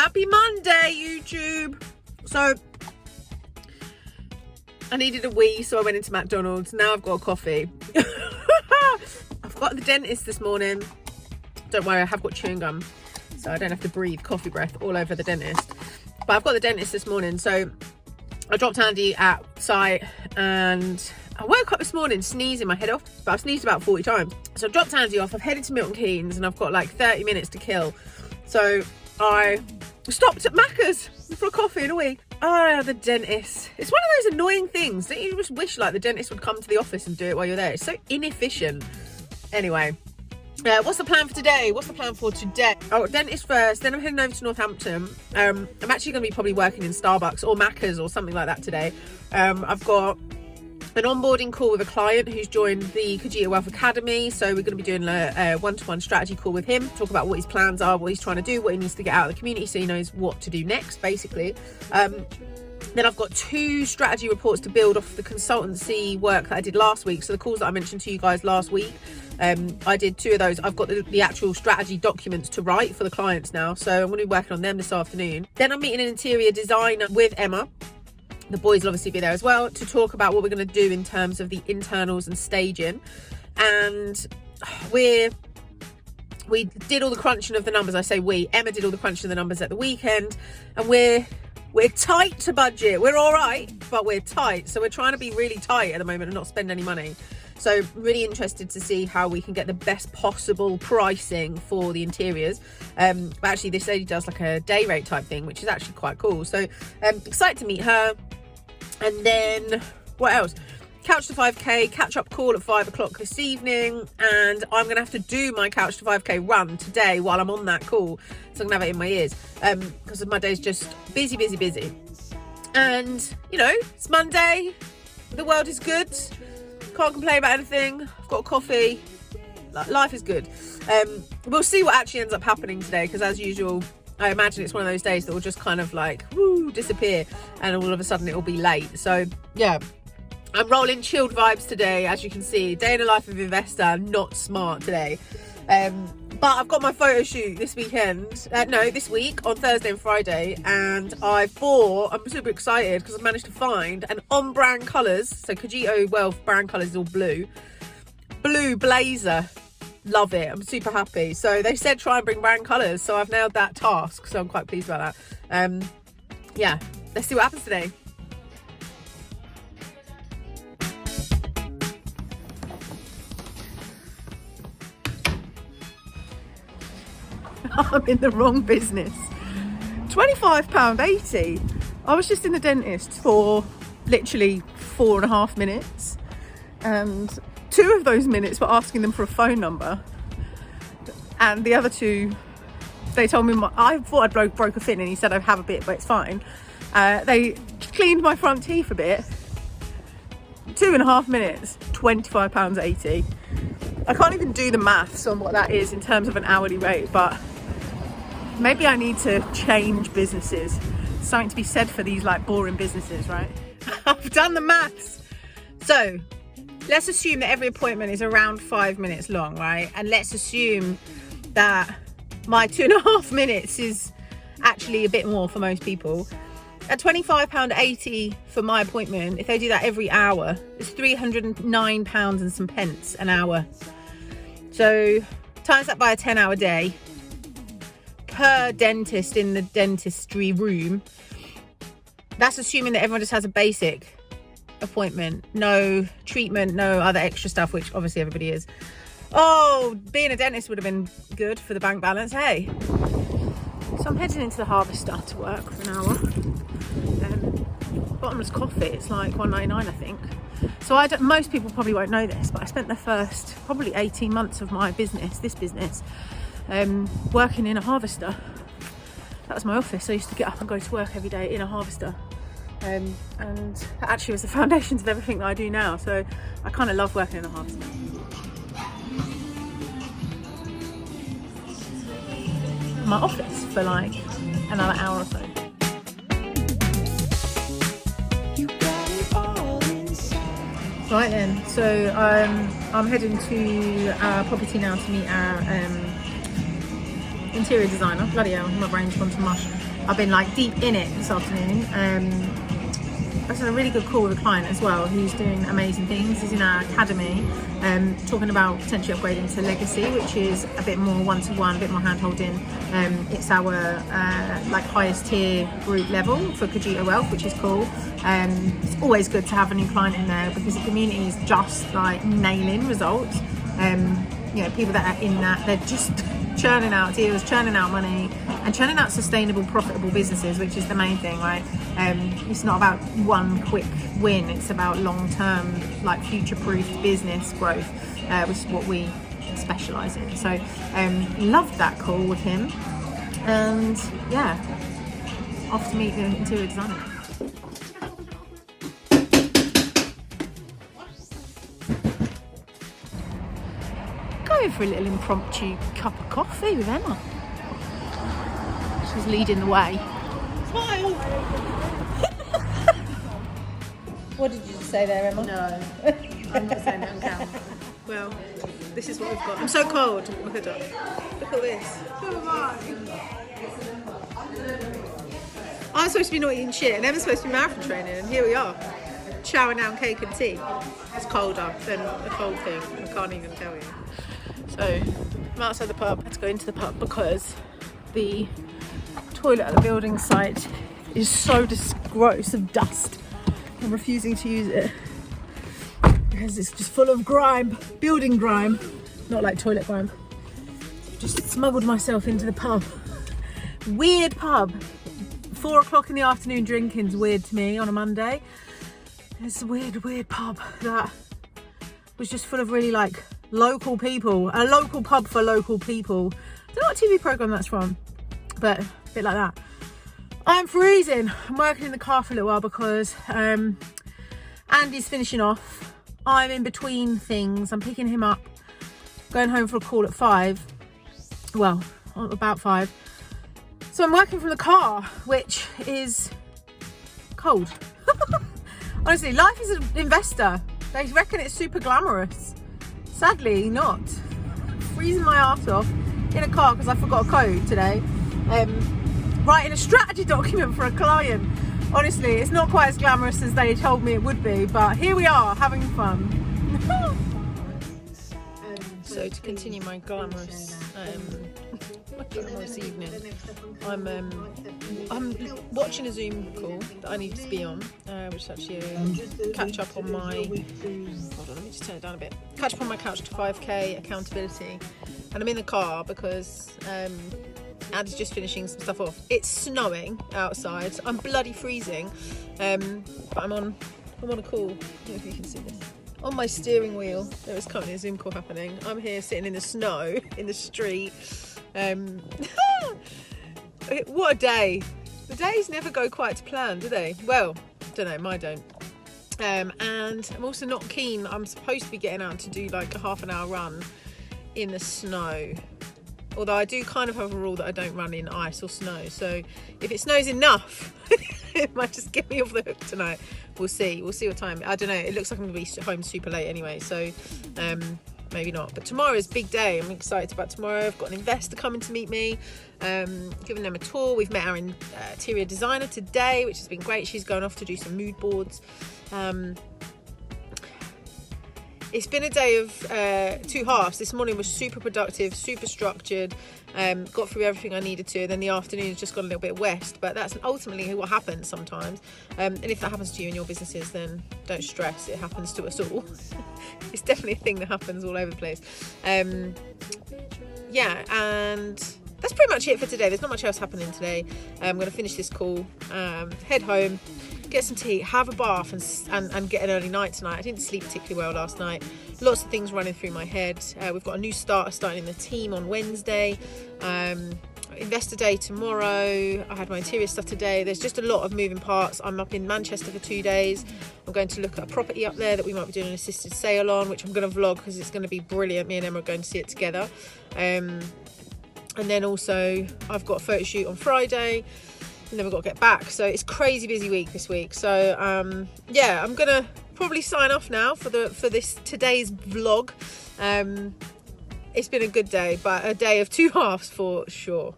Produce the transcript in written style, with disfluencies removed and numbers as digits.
Happy Monday, YouTube. So I needed a wee, so I went into McDonald's. Now I've got a coffee. I've got the dentist this morning. Don't worry, I have got chewing gum, so I don't have to breathe coffee breath all over the dentist. But I've got the dentist this morning, so I dropped Andy at site and I woke up this morning sneezing my head off, but I've sneezed about 40 times. So I dropped Andy off, I've headed to Milton Keynes and I've got like 30 minutes to kill. So I stopped at Macca's for a coffee and a wee. Oh, the dentist. It's one of those annoying things. Don't you just wish like the dentist would come to the office and do it while you're there? It's so inefficient. Anyway, what's the plan for today? Oh, dentist first, then I'm heading over to Northampton. I'm actually going to be probably working in Starbucks or Macca's or something like that today. I've got an onboarding call with a client who's joined the Khajiit Wealth Academy, so we're going to be doing a one-to-one strategy call with him, talk about what his plans are, what he's trying to do, what he needs to get out of the community so he knows what to do next, basically. Then I've got 2 strategy reports to build off the consultancy work that I did last week. So the calls that I mentioned to you guys last week, I did 2 of those. I've got the actual strategy documents to write for the clients now, so I'm going to be working on them this afternoon. Then I'm meeting an interior designer with Emma. The boys will obviously be there as well to talk about what we're going to do in terms of the internals and staging. And we did all the crunching of the numbers. I say we, Emma did all the crunching of the numbers at the weekend, and we're tight to budget. We're all right, but we're tight. So we're trying to be really tight at the moment and not spend any money. So really interested to see how we can get the best possible pricing for the interiors. But actually this lady does like a day rate type thing, which is actually quite cool. So excited to meet her. And then what else? Couch to 5k catch up call at 5 o'clock this evening, and I'm gonna have to do my Couch to 5k run today while I'm on that call, so I'm gonna have it in my ears because my day's just busy. And you know, it's Monday, the world is good, can't complain about anything. I've got a coffee, life is good. We'll see what actually ends up happening today, because as usual I imagine it's one of those days that will just kind of like disappear and all of a sudden it will be late. So yeah, I'm rolling chilled vibes today, as you can see. Day in the life of investor, not smart today. But I've got my photo shoot this week on Thursday and Friday, and I'm super excited because I've managed to find an on-brand colours. So Khajiit Wealth brand colours is all blue blazer. Love it. I'm super happy. So they said try and bring brand colours, so I've nailed that task, so I'm quite pleased about that. Yeah, let's see what happens today. I'm in the wrong business. £25.80. I was just in the dentist for literally 4.5 minutes, and 2 of those minutes were asking them for a phone number, and the other 2, they told me I thought I'd broke a fin, and he said I have a bit but it's fine. They cleaned my front teeth a bit. 2.5 minutes, £25.80. I can't even do the maths on what that is in terms of an hourly rate, but maybe I need to change businesses. Something to be said for these like boring businesses, right? I've done the maths. So let's assume that every appointment is around 5 minutes long, right? And let's assume that my 2.5 minutes is actually a bit more for most people. At £25.80 for my appointment, if they do that every hour, it's £309 and some pence an hour. So times that by a 10-hour day per dentist in the dentistry room. That's assuming that everyone just has a basic appointment, no treatment, no other extra stuff, which obviously everybody is. Oh, being a dentist would have been good for the bank balance, hey? So I'm heading into the Harvester to work for an hour. Bottomless coffee, it's like $1.99 I think. So most people probably won't know this, but I spent the first probably 18 months of my business, working in a Harvester. That was my office. I used to get up and go to work every day in a Harvester. And that actually was the foundations of everything that I do now. So I kind of love working in a Harvester. My office for like another hour or so. Right then, so I'm heading to our property now to meet our interior designer. Bloody hell, my brain's gone to mush. I've been like deep in it this afternoon. I had a really good call with a client as well who's doing amazing things. He's in our academy, talking about potentially upgrading to Legacy, which is a bit more one-to-one, a bit more hand-holding. It's our like highest tier group level for Cogito Wealth, which is cool. It's always good to have a new client in there because the community is just like nailing results. You know, people that are in that, they're just churning out deals, churning out money, and churning out sustainable, profitable businesses, which is the main thing, right? It's not about one quick win, it's about long-term, like future-proofed business growth, which is what we specialise in. So loved that call with him, and yeah, off to meet the interior designer. Going for a little impromptu cup of coffee with Emma. She's leading the way. Smile! What did you just say there, Emma? No, I'm not saying that on camera. Well, this is what we've got. I'm so cold. Look at that. Look at this. Who am I? I'm supposed to be not eating shit, and Emma's supposed to be marathon training, and here we are, chowing down cake and tea. It's colder than the cold thing. I can't even tell you. So I'm outside the pub. I had to go into the pub because the toilet at the building site is so gross of dust. I'm refusing to use it because it's just full of grime, building grime, not like toilet grime. Just smuggled myself into the pub. Weird pub. 4 o'clock in the afternoon drinking's weird to me on a Monday. It's a weird pub that was just full of really like local people. A local pub for local people. I don't know what TV programme that's from, but a bit like that. I'm freezing. I'm working in the car for a little while because Andy's finishing off. I'm in between things. I'm picking him up, going home for a call at 5. Well, about 5. So I'm working from the car, which is cold. Honestly, life is an investor. They reckon it's super glamorous. Sadly, not. Freezing my ass off in a car because I forgot a code today. Writing a strategy document for a client. Honestly, it's not quite as glamorous as they told me it would be, but here we are, having fun. So to continue my glamorous evening, I'm watching a Zoom call that I need to be on, which is actually a catch up on my, hold on, let me just turn it down a bit, catch up on my Couch to 5k accountability, and I'm in the car because Andy's just finishing some stuff off. It's snowing outside, I'm bloody freezing, but I'm on a call. I don't know if you can see this. On my steering wheel, there is currently a Zoom call happening. I'm here sitting in the snow, in the street. What a day. The days never go quite to plan, do they? Well, don't know, mine don't. And I'm also not keen. I'm supposed to be getting out to do like a half an hour run in the snow. Although I do kind of have a rule that I don't run in ice or snow. So if it snows enough, it might just get me off the hook tonight. We'll see what time. I don't know. It looks like I'm going to be home super late anyway. So maybe not. But tomorrow is a big day. I'm excited about tomorrow. I've got an investor coming to meet me, giving them a tour. We've met our interior designer today, which has been great. She's going off to do some mood boards. It's been a day of 2 halves. This morning was super productive, super structured, got through everything I needed to, and then the afternoon's just got a little bit west, but that's ultimately what happens sometimes. And if that happens to you in your businesses, then don't stress, it happens to us all. It's definitely a thing that happens all over the place. Yeah, and that's pretty much it for today. There's not much else happening today. I'm going to finish this call, head home, get some tea, have a bath, and get an early night tonight. I didn't sleep particularly well last night. Lots of things running through my head. We've got a new starter starting in the team on Wednesday. Investor day tomorrow. I had my interior stuff today. There's just a lot of moving parts. I'm up in Manchester for 2 days. I'm going to look at a property up there that we might be doing an assisted sale on, which I'm going to vlog because it's going to be brilliant. Me and Emma are going to see it together. And then also I've got a photo shoot on Friday, and then we've got to get back. So it's crazy busy week this week. So yeah, I'm gonna probably sign off now for this today's vlog. It's been a good day, but a day of two halves for sure.